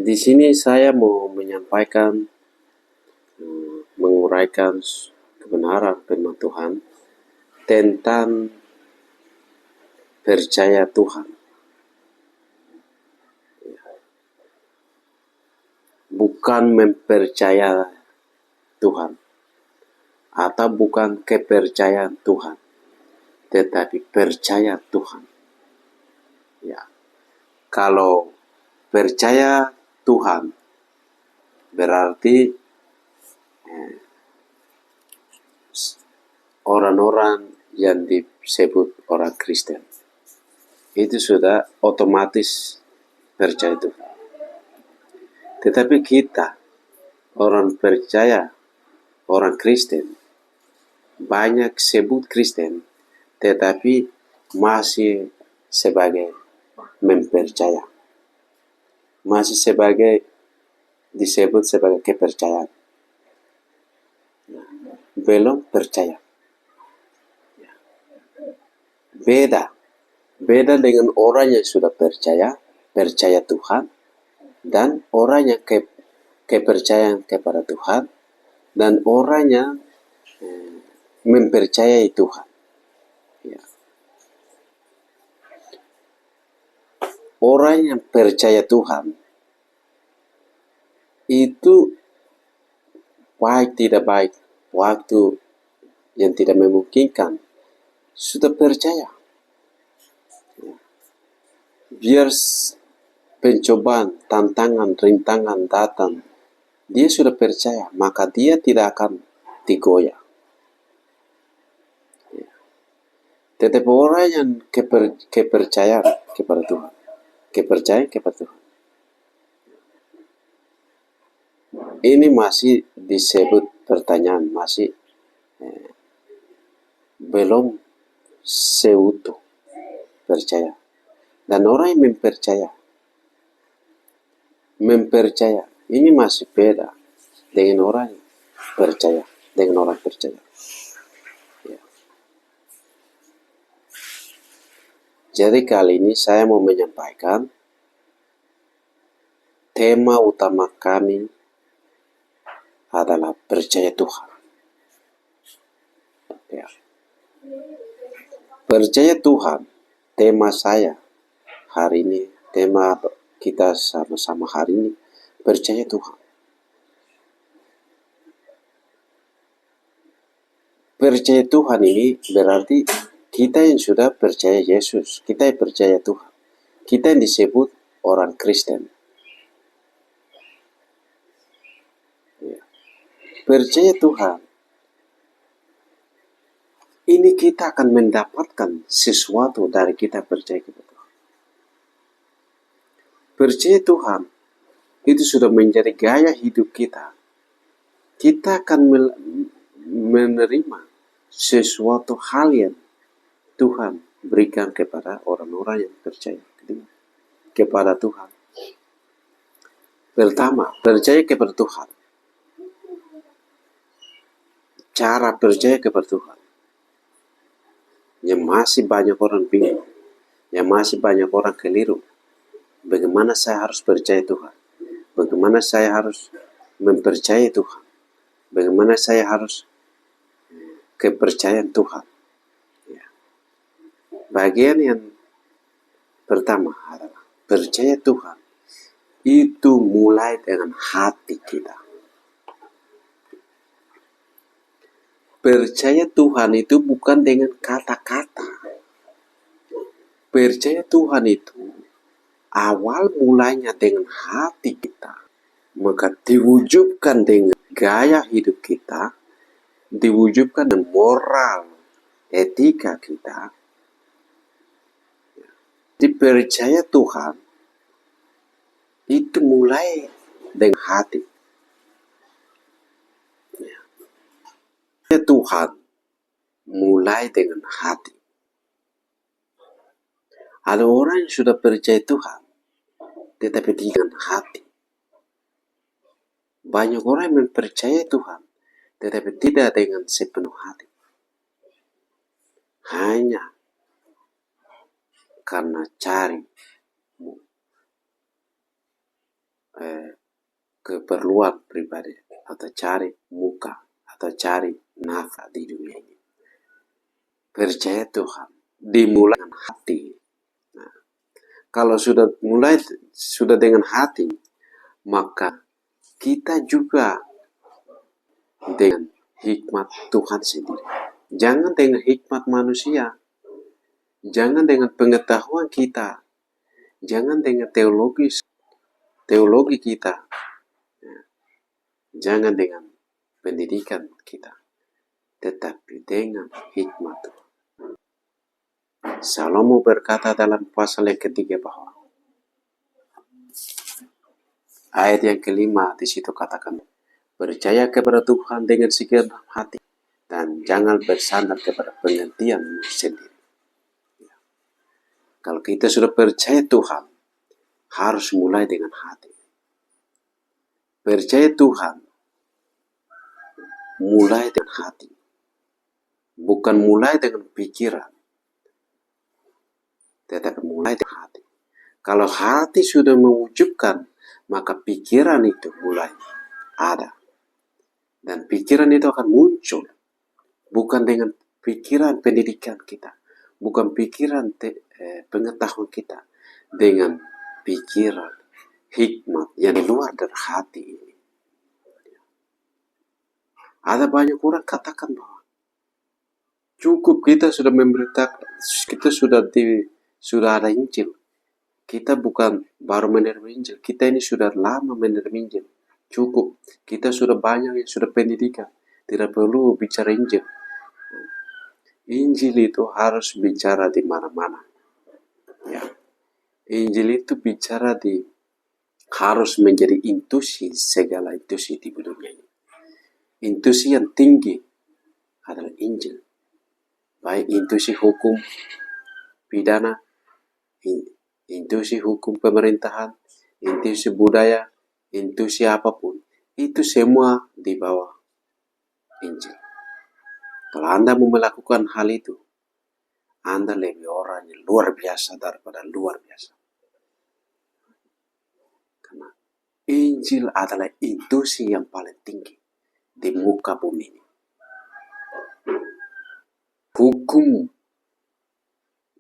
Di sini saya mau menyampaikan, menguraikan kebenaran firman Tuhan tentang percaya Tuhan. Bukan mempercaya Tuhan, atau bukan kepercayaan Tuhan, tetapi percaya Tuhan. Ya, kalau percaya Tuhan berarti orang-orang yang disebut orang Kristen itu sudah otomatis percaya Tuhan. Tetapi kita orang percaya, orang Kristen, banyak sebut Kristen tetapi masih sebagai mempercaya, masih sebagai disebut sebagai kepercayaan, belum percaya. Beda dengan orang yang sudah percaya Tuhan, dan orang yang kepercayaan kepada Tuhan, dan orang yang mempercayai Tuhan. Ya. Orang yang percaya Tuhan itu baik tidak baik, waktu yang tidak memungkinkan, sudah percaya. Biar pencobaan, tantangan, rintangan datang, dia sudah percaya, maka dia tidak akan digoyah. Tetapi orang yang kepercayaan kepada Tuhan, kepercayaan kepada Tuhan, ini masih disebut pertanyaan, masih belum seutuh percaya. Dan orang yang mempercaya ini masih beda dengan orang yang percaya, dengan orang percaya. Ya. Jadi kali ini saya mau menyampaikan tema utama kami adalah percaya Tuhan. Ya. Percaya Tuhan, tema saya hari ini, tema kita sama-sama hari ini, percaya Tuhan. Percaya Tuhan ini berarti kita yang sudah percaya Yesus, kita yang percaya Tuhan, kita yang disebut orang Kristen. Ya. Percaya Tuhan, ini kita akan mendapatkan sesuatu dari kita percaya kepada Tuhan. Percaya Tuhan itu sudah menjadi gaya hidup kita. Kita akan menerima sesuatu hal yang Tuhan berikan kepada orang-orang yang percaya kepada Tuhan. Pertama, percaya kepada Tuhan. Cara percaya kepada Tuhan yang masih banyak orang bingung, yang masih banyak orang keliru. Bagaimana saya harus percaya Tuhan? Bagaimana saya harus mempercayai Tuhan? Bagaimana saya harus kepercayaan Tuhan? Ya. Bagian yang pertama adalah percaya Tuhan itu mulai dengan hati kita. Percaya Tuhan itu bukan dengan kata-kata. Percaya Tuhan itu awal mulanya dengan hati kita. Maka diwujudkan dengan gaya hidup kita, diwujudkan dengan moral, etika kita. Dipercaya Tuhan itu mulai dengan hati. Tuhan mulai dengan hati. Ada orang yang sudah percaya Tuhan, tetapi dengan hati. Banyak orang yang mempercayai Tuhan, tetapi tidak dengan sepenuh hati. Hanya karena cari keperluan pribadi atau cari muka atau cari nafkah di dunia ini. Percaya Tuhan dimulai dengan hati. Nah, kalau sudah dengan hati, maka kita juga dengan hikmat Tuhan sendiri. Jangan dengan hikmat manusia, jangan dengan pengetahuan kita, jangan dengan teologi kita, jangan dengan pendidikan kita, tetapi dengan hikmat Tuhan. Salomo berkata dalam pasal yang ketiga bahwa ayat yang kelima di situ katakan, percaya kepada Tuhan dengan segenap hati dan jangan bersandar kepada pengertianmu sendiri. Kalau kita sudah percaya Tuhan, harus mulai dengan hati. Percaya Tuhan, mulai dengan hati. Bukan mulai dengan pikiran, tetapi mulai dengan hati. Kalau hati sudah mewujudkan, maka pikiran itu mulai ada. Dan pikiran itu akan muncul. Bukan dengan pikiran pendidikan kita. Bukan pikiran pengetahuan kita. Dengan pikiran hikmat yang di luar dari hati ini. Ada banyak orang katakan bahwa cukup kita sudah memberitakan, kita sudah ada Injil. Kita bukan baru menerima Injil, kita ini sudah lama menerima Injil. Cukup, kita sudah banyak yang sudah pendidikan, tidak perlu bicara Injil. Injil itu harus bicara di mana-mana. Ya. Injil itu bicara harus menjadi intuisi segala intuisi di dunia ini. Intuisi yang tinggi adalah Injil. Baik intuisi hukum pidana, intuisi hukum pemerintahan, intuisi budaya, intuisi apapun. Itu semua di bawah Injil. Kalau Anda mau melakukan hal itu, Anda lebih orang yang luar biasa daripada luar biasa. Karena Injil adalah intuisi yang paling tinggi di muka bumi ini. Hukum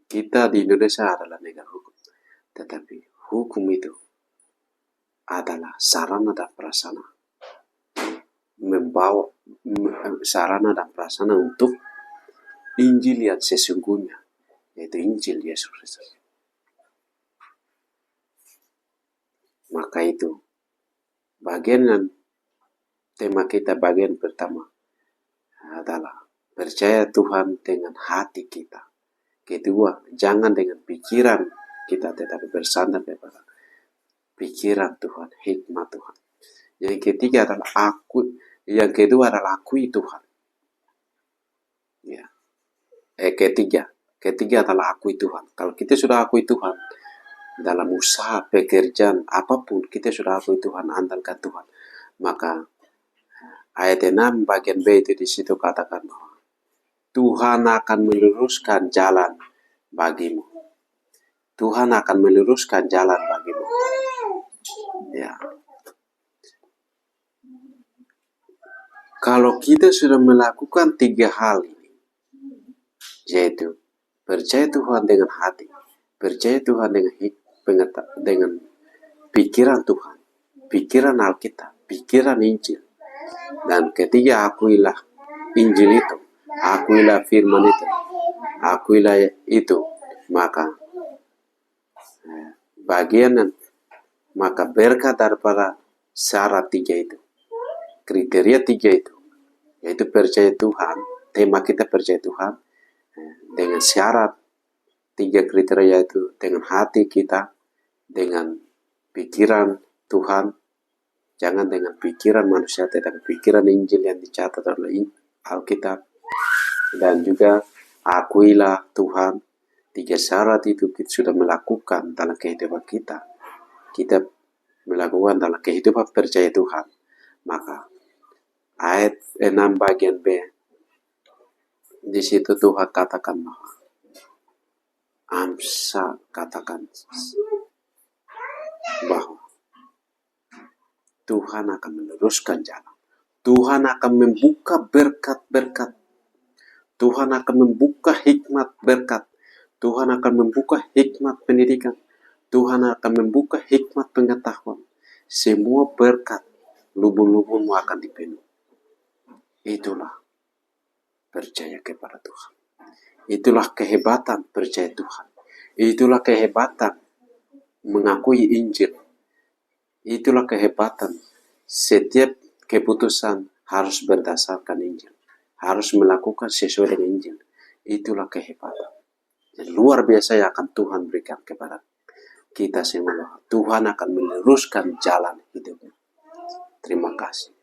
kita di Indonesia adalah negara hukum. Tetapi hukum itu adalah sarana dan prasarana. Membawa sarana dan prasarana untuk Injil yang sesungguhnya, yaitu Injil Yesus Kristus. Maka itu bagian tema kita bagian pertama adalah percaya Tuhan dengan hati kita. Kedua, jangan dengan pikiran kita, tetapi bersandar kepada pikiran Tuhan, hikmat Tuhan. Yang ketiga adalah yang kedua adalah akui Tuhan. Ya. Ketiga adalah akui Tuhan. Kalau kita sudah akui Tuhan dalam usaha, pekerjaan, apapun, kita sudah akui Tuhan, andalkan Tuhan. Maka ayat 6 bagian B itu di situ katakan bahwa Tuhan akan meluruskan jalan bagimu. Tuhan akan meluruskan jalan bagimu. Ya. Kalau kita sudah melakukan 3 hal ini, yaitu percaya Tuhan dengan hati, percaya Tuhan dengan pikiran Tuhan, pikiran Alkitab, pikiran Injil, dan ketiga akuilah Injil itu, akuilah firman itu, akuilah itu, maka maka berkat daripada syarat 3 itu, kriteria 3 itu, yaitu percaya Tuhan, tema kita percaya Tuhan, dengan syarat 3 kriteria itu, dengan hati kita, dengan pikiran Tuhan, jangan dengan pikiran manusia, tetapi pikiran Injil yang dicatat oleh Alkitab, dan juga akuilah Tuhan. 3 syarat itu kita sudah melakukan dalam kehidupan kita. Kita melakukan dalam kehidupan percaya Tuhan. Maka ayat 6 bagian B, di situ Tuhan katakan bahwa Amsal katakan bahwa Tuhan akan meneruskan jalan. Tuhan akan membuka berkat-berkat. Tuhan akan membuka hikmat berkat. Tuhan akan membuka hikmat pendidikan. Tuhan akan membuka hikmat pengetahuan. Semua berkat, lubung-lubungmu akan dipenuhi. Itulah percaya kepada Tuhan. Itulah kehebatan percaya Tuhan. Itulah kehebatan mengakui Injil. Itulah kehebatan setiap keputusan harus berdasarkan Injil. Harus melakukan sesuai dengan Injil. Itulah kehebatan. Yang luar biasa yang akan Tuhan berikan kepada kita semua. Tuhan akan meneruskan jalan hidupnya. Terima kasih.